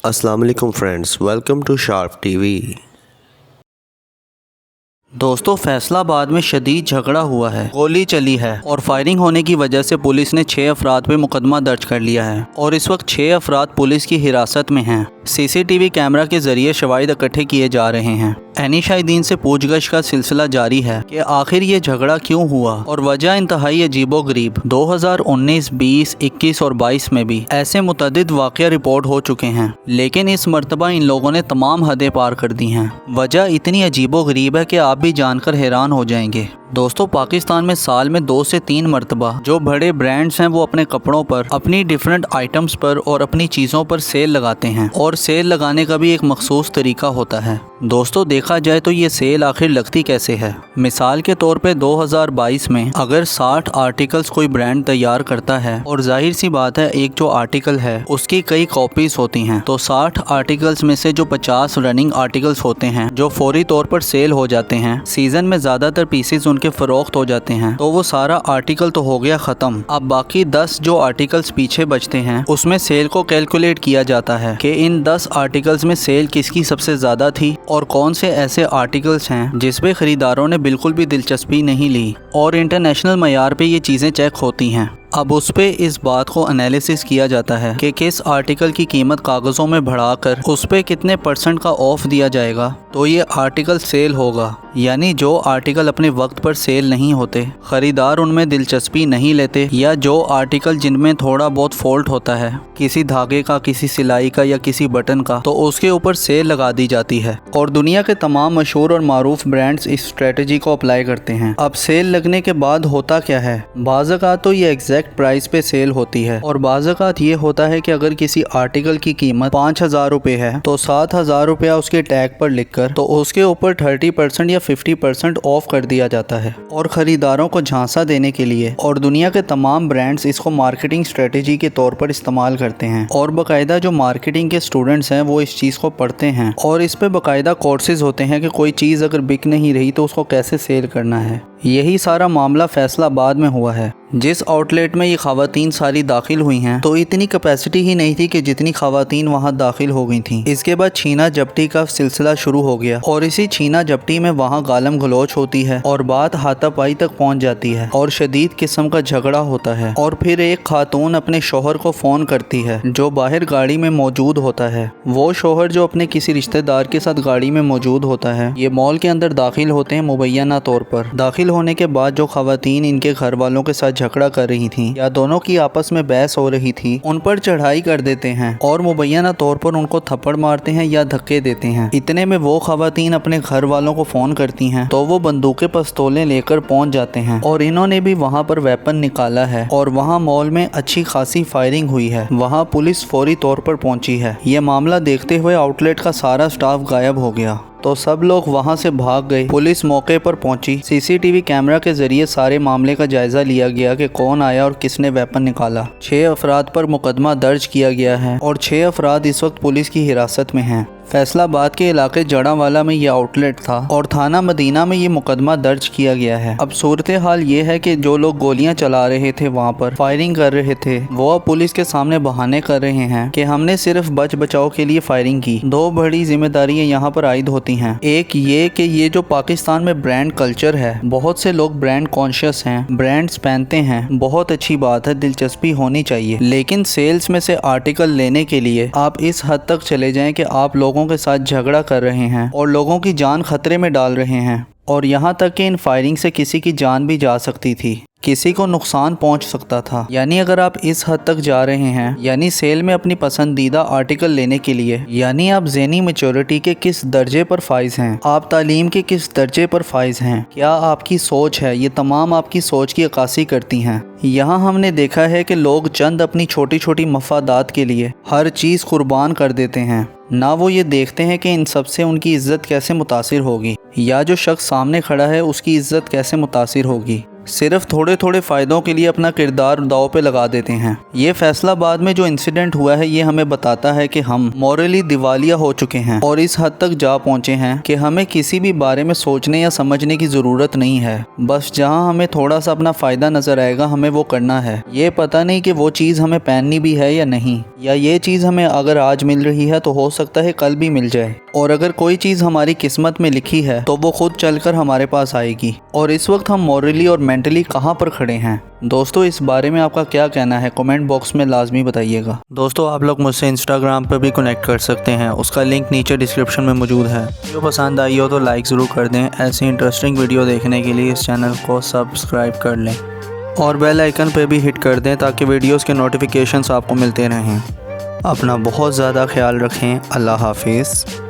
अस्सलाम वालेकुम friends, welcome to Sharp TV. दोस्तों, फैसलाबाद में शदीद झगड़ा हुआ है, गोली चली है और फायरिंग होने की वजह से पुलिस ने 6 अफराद पे मुकदमा दर्ज कर लिया है और इस वक्त 6 अफराद पुलिस की हिरासत में हैं। सीसीटीवी कैमरा के जरिए शवाहिद इकट्ठे किए जा रहे हैं। एनी शाहिदीन से पूछगछ का सिलसिला जारी है कि आखिर ये झगड़ा क्यों हुआ और वजह इंतहाई अजीबोगरीब। 2019, 20, 21 और 22 में भी ऐसे मुतअद्दिद वाक़या रिपोर्ट हो चुके हैं, लेकिन इस मरतबा इन लोगों ने तमाम हदें पार कर दी हैं। वजह इतनी अजीबोगरीब है कि आप भी जानकर हैरान हो जाएंगे। दोस्तों, पाकिस्तान में साल में 2 से 3 मरतबा जो बड़े ब्रांड्स हैं वो अपने कपड़ों पर, अपनी डिफरेंट आइटम्स पर और अपनी चीज़ों पर सेल लगाते हैं और सेल लगाने का भी एक मखसूस तरीका होता है। दोस्तों, देखा जाए तो ये सेल आखिर लगती कैसे है। मिसाल के तौर पे 2022 में अगर 60 आर्टिकल्स कोई ब्रांड तैयार करता है और जाहिर सी बात है एक जो आर्टिकल है उसकी कई कॉपीज होती हैं, तो 60 आर्टिकल्स में से जो 50 रनिंग आर्टिकल्स होते हैं जो फौरी तौर पर सेल हो जाते हैं, सीजन में ज़्यादातर पीसेज के फरोख्त हो जाते हैं, तो वो सारा आर्टिकल तो हो गया ख़त्म। अब बाकी 10 जो आर्टिकल्स पीछे बचते हैं उसमें सेल को कैलकुलेट किया जाता है कि इन 10 आर्टिकल्स में सेल किसकी सबसे ज़्यादा थी और कौन से ऐसे आर्टिकल्स हैं जिसपे ख़रीदारों ने बिल्कुल भी दिलचस्पी नहीं ली, और इंटरनेशनल मयार पे ये चीज़ें चेक होती हैं। अब उस पे इस बात को एनालिसिस किया जाता है कि किस आर्टिकल की कीमत कागज़ों में बढ़ाकर उस पे कितने % का ऑफ दिया जाएगा तो ये आर्टिकल सेल होगा। यानी जो आर्टिकल अपने वक्त पर सेल नहीं होते, ख़रीदार उनमें दिलचस्पी नहीं लेते, या जो आर्टिकल जिनमें थोड़ा बहुत फॉल्ट होता है, किसी धागे का, किसी सिलाई का या किसी बटन का, तो उसके ऊपर सेल लगा दी जाती है। और दुनिया के तमाम मशहूर और मारूफ ब्रांड्स इस स्ट्रेटजी को अप्लाई करते हैं। अब सेल लगने के बाद होता क्या है, बाज़ औक़ात तो ये एग्जैक्ट प्राइस पे सेल होती है और बाज़ औक़ात ये होता है कि अगर किसी आर्टिकल की कीमत 5000 रुपये है तो 7000 रुपया उसके टैग पर लिखकर तो उसके ऊपर 30% या 50% ऑफ कर दिया जाता है और ख़रीदारों को झांसा देने के लिए। और दुनिया के तमाम ब्रांड्स इसको मार्केटिंग स्ट्रेटजी के तौर पर इस्तेमाल करते हैं और बाकायदा जो मार्केटिंग के स्टूडेंट्स हैं वो इस चीज़ को पढ़ते हैं और इस पे बाकायदा कोर्सेज होते हैं कि कोई चीज़ अगर बिक नहीं रही तो उसको कैसे सेल करना है। यही सारा मामला फैसलाबाद में हुआ है। जिस आउटलेट में ये ख़वातीन सारी दाखिल हुई हैं तो इतनी कैपेसिटी ही नहीं थी कि जितनी ख़वातीन वहाँ दाखिल हो गई थीं। इसके बाद छीना झपटी का सिलसिला शुरू हो गया और इसी छीना झपटी में वहाँ गालम गलोच होती है और बात हाथापाई तक पहुँच जाती है और शदीद किस्म का झगड़ा होता है। और फिर एक खातून अपने शोहर को फ़ोन करती है जो बाहर गाड़ी में मौजूद होता है। वो शोहर जो अपने किसी रिश्तेदार के साथ गाड़ी में मौजूद होता है, ये मॉल के अंदर दाखिल होते हैं मुबैना तौर पर। दाखिल होने के बाद जो ख़वातीन इनके घर वालों के साथ झगड़ा कर रही थीं या दोनों की आपस में बहस हो रही थी, उन पर चढ़ाई कर देते हैं और मुबैना तौर पर उनको थप्पड़ मारते हैं या धक्के देते हैं। इतने में वो ख़वातीन अपने घर वालों को फ़ोन करती हैं तो वो बंदूकें पिस्तौलें लेकर पहुंच जाते हैं और इन्होंने भी वहां पर वेपन निकाला है और वहां मॉल में अच्छी खासी फायरिंग हुई है। वहां पुलिस फौरी तौर पर पहुंची है। ये मामला देखते हुए आउटलेट का सारा स्टाफ गायब हो गया तो सब लोग वहां से भाग गए। पुलिस मौके पर पहुंची। सीसीटीवी कैमरा के जरिए सारे मामले का जायजा लिया गया कि कौन आया और किसने वेपन निकाला। 6 अफराद पर मुकदमा दर्ज किया गया है और 6 अफराद इस वक्त पुलिस की हिरासत में हैं। फैसलाबाद के इलाके जड़ावाला में ये आउटलेट था और थाना मदीना में ये मुकदमा दर्ज किया गया है। अब सूरत हाल ये है कि जो लोग गोलियां चला रहे थे, वहां पर फायरिंग कर रहे थे, वो अब पुलिस के सामने बहाने कर रहे हैं कि हमने सिर्फ बच बचाव के लिए फायरिंग की। 2 बड़ी जिम्मेदारियां यहाँ पर आयद होती हैं। एक ये कि ये जो पाकिस्तान में ब्रांड कल्चर है, बहुत से लोग ब्रांड कॉन्शियस हैं, ब्रांड्स पहनते हैं, बहुत अच्छी बात है, दिलचस्पी होनी चाहिए, लेकिन सेल्स में से आर्टिकल लेने के लिए आप इस हद तक चले जाएं कि आप लोगों के साथ झगड़ा कर रहे हैं और लोगों की जान खतरे में डाल रहे हैं। और यहाँ तक कि इन फायरिंग से किसी की जान भी जा सकती थी, किसी को नुकसान पहुंच सकता था। यानी अगर आप इस हद तक जा रहे हैं, यानी सेल में अपनी पसंदीदा आर्टिकल लेने के लिए, यानी आप ज़हनी मैच्योरिटी के किस दर्जे पर फाइज हैं, आप तालीम के किस दर्जे पर फाइज हैं, क्या आपकी सोच है, ये तमाम आपकी सोच की अक्कासी करती हैं। यहाँ हमने देखा है कि लोग चंद अपनी छोटी छोटी मफादात के लिए हर चीज़ कुर्बान कर देते हैं। ना वो ये देखते हैं कि इन सब से उनकी इज्जत कैसे मुतासिर होगी या जो शख्स सामने खड़ा है उसकी इज्जत कैसे मुतासिर होगी। सिर्फ थोड़े थोड़े फ़ायदों के लिए अपना किरदार दांव पे लगा देते हैं। ये फैसलाबाद में जो इंसिडेंट हुआ है ये हमें बताता है कि हम मॉरली दिवालिया हो चुके हैं और इस हद तक जा पहुँचे हैं कि हमें किसी भी बारे में सोचने या समझने की ज़रूरत नहीं है। बस जहाँ हमें थोड़ा सा अपना फ़ायदा नज़र आएगा हमें वो करना है। ये पता नहीं कि वो चीज़ हमें पहननी भी है या नहीं, या ये चीज़ हमें अगर आज मिल रही है तो हो सकता है कल भी मिल जाए, और अगर कोई चीज़ हमारी किस्मत में लिखी है तो वो खुद चलकर हमारे पास आएगी। और इस वक्त हम मॉरली और मेंटली कहाँ पर खड़े हैं? दोस्तों इस बारे में आपका क्या कहना है कमेंट बॉक्स में लाजमी बताइएगा। दोस्तों आप लोग मुझसे इंस्टाग्राम पर भी कनेक्ट कर सकते हैं, उसका लिंक नीचे डिस्क्रिप्शन में मौजूद है। वीडियो पसंद आई हो तो लाइक ज़रूर कर दें। ऐसी इंटरेस्टिंग वीडियो देखने के लिए इस चैनल को सब्सक्राइब कर लें और बेल आइकन पे भी हिट कर दें ताकि वीडियोस के नोटिफिकेशंस आपको मिलते रहें। अपना बहुत ज़्यादा ख्याल रखें। अल्लाह हाफिज़।